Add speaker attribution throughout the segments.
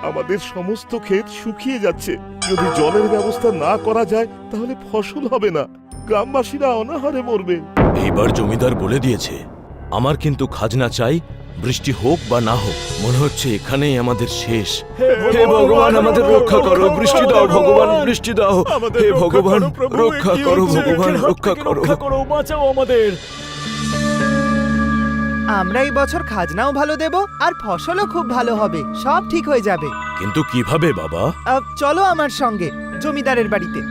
Speaker 1: আমাদের সমস্ত ক্ষেত শুকিয়ে যাচ্ছে। যদি জলের ব্যবস্থা না করা যায় তাহলে ফসল হবে না, গ্রামবাসীরা অনাহারে মরবে।
Speaker 2: এইবার জমিদার বলে দিয়েছে, আমার কিন্তু খাজনা চাই, বৃষ্টি হোক বা না হোক। মনে হচ্ছে এখানেই আমাদের শেষ। হে ভগবান, আমাদের রক্ষা করো, বৃষ্টি দাও ভগবান, বৃষ্টি দাও। হে ভগবান, রক্ষা করো ভগবান, রক্ষা করো,
Speaker 3: বাঁচাও আমাদের।
Speaker 4: আমরা এই বছর খাজনাও ভালো দেব আর ফসলও খুব ভালো হবে, সব ঠিক হয়ে যাবে।
Speaker 2: কিন্তু কিভাবে বাবা?
Speaker 4: চলো আমার সঙ্গে জমিদারের বাড়িতে।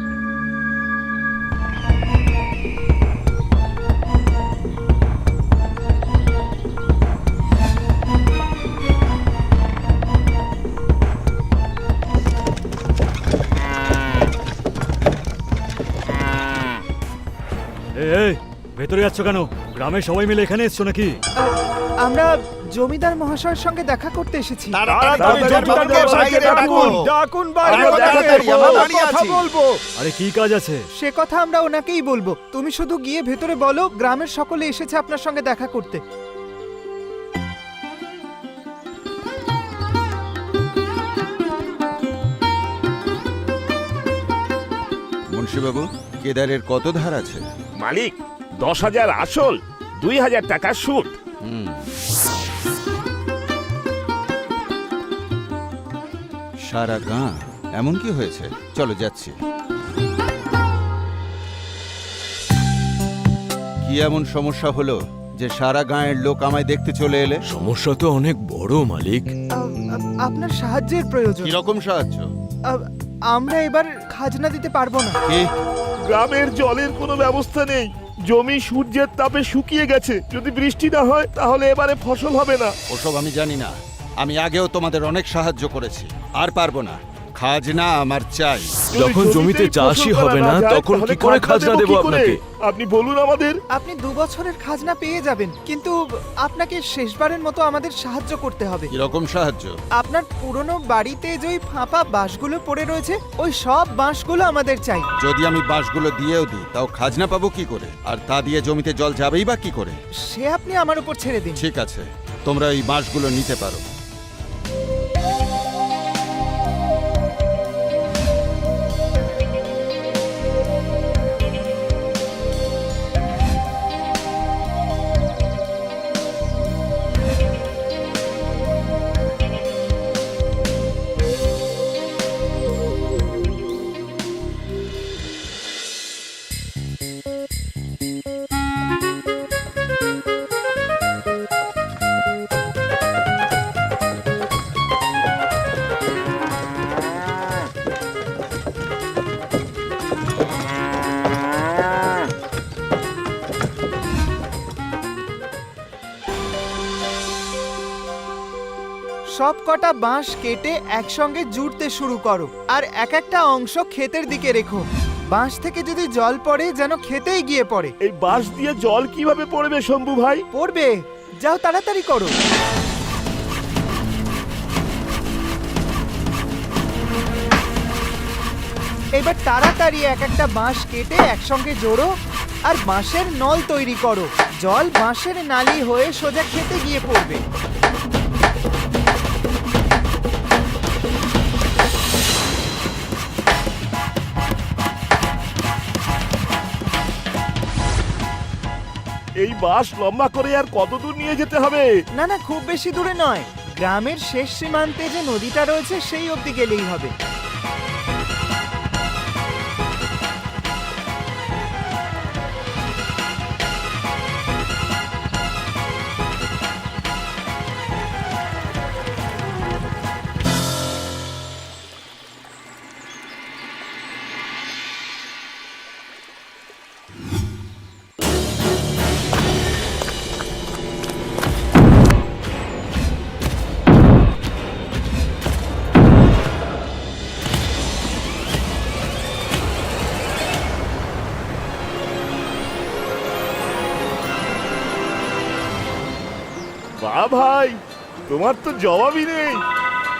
Speaker 3: এই ভেতরে যাচ্ছ কেন? গ্রামের সবাই মিলে এখানে এসছো নাকি?
Speaker 4: আমরা জমিদার মহাশয়ের সঙ্গে দেখা করতে এসেছি।
Speaker 3: ডাকুন বলবো। আরে কি কাজ আছে?
Speaker 4: সে কথা আমরা ওনাকেই বলবো, তুমি শুধু গিয়ে ভেতরে বলো গ্রামের সকলে এসেছে আপনার সঙ্গে দেখা করতে।
Speaker 5: মুন্সিবাবু, কেদারের কত ধার আছে?
Speaker 1: মালিক, 10,000 আসল, 2,000 টাকা সুদ।
Speaker 5: সারা গাঁ এমন কি হয়েছে? চলো যাচ্ছি। কি এমন সমস্যা হলো যে সারা গাঁয়ের লোক আমায় দেখতে চলে এলে?
Speaker 2: সমস্যা তো অনেক বড় মালিক।
Speaker 4: আপনার সাহায্যের প্রয়োজন।
Speaker 5: কিরকম সাহায্য?
Speaker 4: আমরা এবার খাজনা দিতে পারবো না।
Speaker 5: কি?
Speaker 1: গ্রামের জলের কোনো ব্যবস্থা নেই, জমি সূর্যের তাপে শুকিয়ে গেছে। যদি বৃষ্টি না হয় তাহলে এবারে ফসল হবে না।
Speaker 5: ওসব আমি জানি না, আমি আগেও তোমাদের অনেক সাহায্য করেছি, আর পারবো না। খাজনা আমার চাই।
Speaker 2: যখন জমিতে চাষই হবে না তখন কি করে খাজনা দেব আপনাকে?
Speaker 1: আপনি বলুন আমাদের।
Speaker 4: আপনি 2 বছরের খাজনা পেয়ে যাবেন, কিন্তু আপনাকে শেষবারের মতো আমাদের সাহায্য করতে হবে।
Speaker 5: কিরকম সাহায্য?
Speaker 4: আপনার পুরনো বাড়িতে যে ওই ফাঁপা বাঁশগুলো পড়ে রয়েছে, ওই সব বাঁশগুলো আমাদের চাই।
Speaker 5: যদি আমি বাঁশগুলো দিয়েও দিই তাও খাজনা পাবো কি করে? আর তা দিয়ে জমিতে জল যাবেই বা কি করে?
Speaker 4: সে আপনি আমার উপর ছেড়ে দিন।
Speaker 5: ঠিক আছে, তোমরা এই বাঁশগুলো নিতে পারো।
Speaker 4: সব কটা বাঁশ কেটে একসঙ্গে জুড়তে শুরু করো, আর এক একটা অংশ ক্ষেতের দিকে রেখো। বাঁশ থেকে যদি জল পড়ে যেন ক্ষেতেই গিয়ে পড়ে।
Speaker 1: এই বাঁশ দিয়ে জল কিভাবে পড়বে শম্ভু ভাই?
Speaker 4: পড়বে, যাও তাড়াতাড়ি করো। এবার তাড়াতাড়ি এক একটা বাঁশ কেটে একসঙ্গে জোড়ো আর বাঁশের নল তৈরি করো। জল বাঁশের নালি হয়ে সোজা খেতে গিয়ে পড়বে।
Speaker 1: এই বাঁশ লম্বা করে আর কত দূর নিয়ে যেতে হবে?
Speaker 4: না না, খুব বেশি দূরে নয়, গ্রামের শেষ সীমান্তে যে নদীটা রয়েছে সেই অবধি গেলেই হবে।
Speaker 1: বাহ ভাই, তোমার তো জবাবই নেই।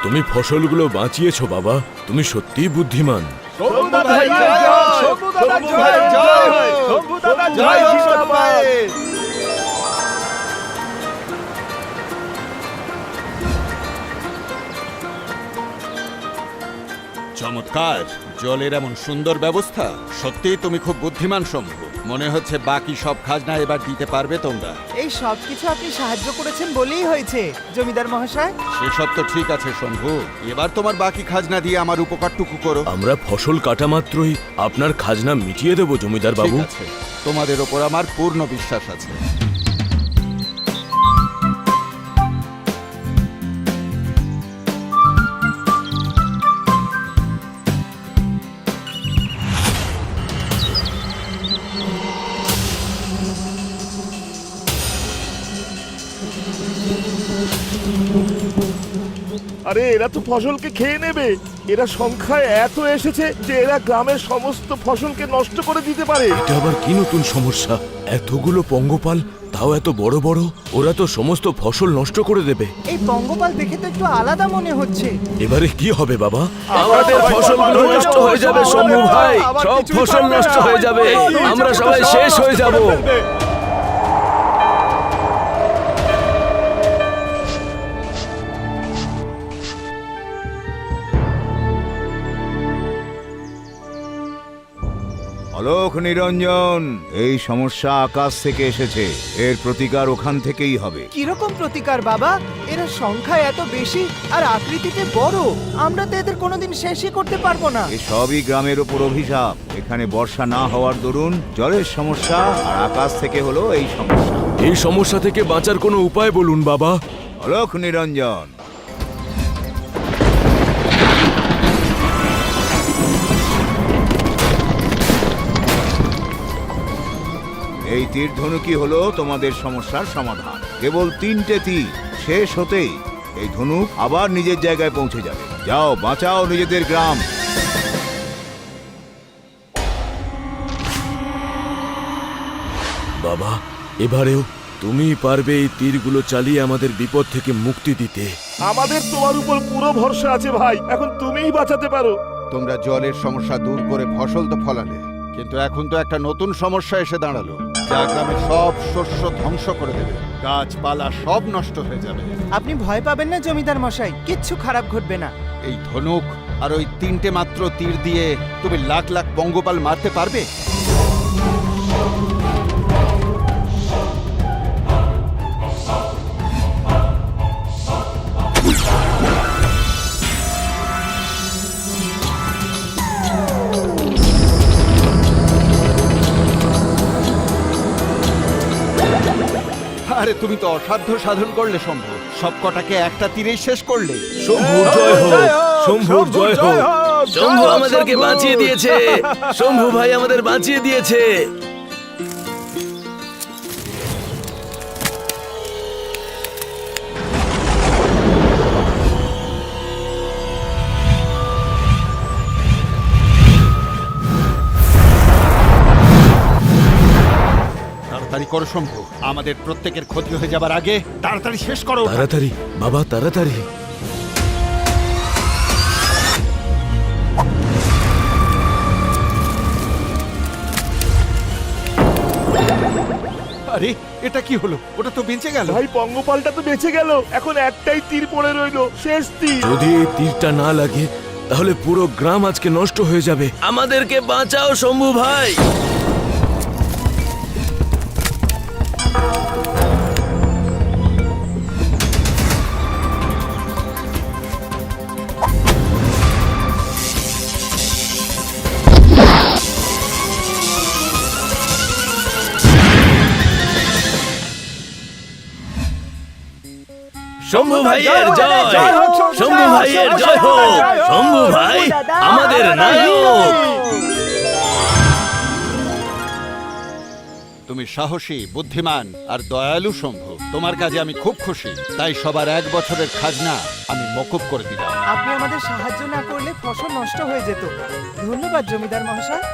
Speaker 2: তুমি ফসলগুলো বাঁচিয়েছো বাবা, তুমি সত্যিই বুদ্ধিমান।
Speaker 1: শম্ভু দাদা জয়, শম্ভু দাদা জয়, শম্ভু দাদা জয়, জিন্দাবাদ।
Speaker 5: চমৎকার, জলের এমন সুন্দর ব্যবস্থা। সত্যিই তুমি খুব বুদ্ধিমান শম্ভু। মনে হচ্ছে বাকি সব খাজনা এবার দিতে পারবে তোমরা।
Speaker 4: এই সব কিছু আপনি সাহায্য করেছেন বলেই হয়েছে জমিদার মহাশয়।
Speaker 5: সেসব তো ঠিক আছে শম্ভু, এবার তোমার বাকি খাজনা দিয়ে আমার উপকারটুকু করো।
Speaker 2: আমরা ফসল কাটা মাত্রই আপনার খাজনা মিটিয়ে দেব জমিদার বাবু।
Speaker 5: ঠিক আছে, তোমাদের ওপর আমার পূর্ণ বিশ্বাস আছে।
Speaker 1: আরে এরা তো ফসলকে খেয়ে নেবে। এরা সংখ্যায় এত এসেছে যে এরা গ্রামের সমস্ত ফসলকে নষ্ট করে দিতে পারে।
Speaker 2: এটা আবার কি নতুন সমস্যা? এতগুলো পঙ্গপাল, তাও এত বড় বড়। ওরা তো সমস্ত ফসল নষ্ট করে দেবে।
Speaker 4: এই পঙ্গপাল দেখে তো একটু আলাদা মনে হচ্ছে।
Speaker 2: এবারে কি হবে বাবা?
Speaker 1: আমাদের ফসলগুলো নষ্ট হয়ে যাবে শম্ভু ভাই।
Speaker 2: সব ফসল নষ্ট হয়ে যাবে, আমরা সবাই শেষ হয়ে যাব।
Speaker 6: অলোক নিরঞ্জন, এই সমস্যা আকাশ থেকে এসেছে, এর প্রতিকার ওখান থেকেই হবে।
Speaker 4: কিরকম প্রতিকার বাবা? এরা সংখ্যায় এত বেশি আর আকৃতিতে বড়, আমরা তো এদের কোনোদিন শেষই করতে পারবো না।
Speaker 6: এ সবই গ্রামের ওপর অভিশাপ। এখানে বর্ষা না হওয়ার দরুন জলের সমস্যা, আর আকাশ থেকে হলো এই সমস্যা।
Speaker 2: এই সমস্যা থেকে বাঁচার কোনো উপায় বলুন বাবা।
Speaker 6: অলোক নিরঞ্জন, এই তীর ধনুকই হলো তোমাদের সমস্যার সমাধান। কেবল 3টে তীর শেষ হতেই এই ধনুক আবার নিজের জায়গায় পৌঁছে যাবে। যাও, বাঁচাও নিজেদের গ্রাম।
Speaker 2: বাবা, এবারেও তুমিই পারবে এই তীরগুলো চালিয়ে আমাদের বিপদ থেকে মুক্তি দিতে।
Speaker 1: আমাদের তোমার উপর পুরো ভরসা আছে ভাই, এখন তুমিই বাঁচাতে পারো।
Speaker 5: তোমরা জলের সমস্যা দূর করে ফসল তো ফলালে, কিন্তু এখন তো একটা নতুন সমস্যা এসে দাঁড়ালো, যা গ্রামের সব শস্য ধ্বংস করে দেবে। গাছপালা সব নষ্ট হয়ে যাবে।
Speaker 4: আপনি ভয় পাবেন না জমিদার মশাই, কিচ্ছু খারাপ ঘটবে না।
Speaker 5: এই ধনুক আর ওই 3টে মাত্র তীর দিয়ে তুমি লাখ লাখ পঙ্গপাল মারতে পারবে? আরে তুমি তো অসাধ্য সাধন করলে শম্ভু, সব কটাকে একটা তীরেই শেষ করলে।
Speaker 2: শম্ভুর জয় হোক, শম্ভুর জয় হোক। শম্ভু আমাদেরকে বাঁচিয়ে দিয়েছে, শম্ভু ভাই আমাদের বাঁচিয়ে দিয়েছে।
Speaker 5: তাড়াতাড়ি করো শম্ভু, আমাদের প্রত্যেকের ক্ষতি হয়ে যাবার আগে তাড়াতাড়ি শেষ করো।
Speaker 2: তাড়াতাড়ি বাবা, তাড়াতাড়ি।
Speaker 5: আরে এটা কি হলো? ওটা তো বেঁচে গেল।
Speaker 1: ভাই পঙ্গপালটা তো বেঁচে গেল, এখন একটাই তীর পড়ে রইলো, শেষ তীর।
Speaker 2: যদি এই তীরটা না লাগে তাহলে পুরো গ্রাম আজকে নষ্ট হয়ে যাবে। আমাদেরকে বাঁচাও শম্ভু ভাই। শম্ভু ভাইয়ের জয়, শম্ভু ভাইয়ের জয় হোক। শম্ভু ভাই আমাদের নায়ক।
Speaker 5: তুমি সাহসী, বুদ্ধিমান আর দয়ালু শম্ভু। তোমার কাজে আমি খুব খুশি, তাই সবার 1 বছরের খাজনা আমি মকুব করে দিলাম।
Speaker 4: আপনি আমাদের সাহায্য না করলে ফসল নষ্ট হয়ে যেত। ধন্যবাদ জমিদার মহাশয়।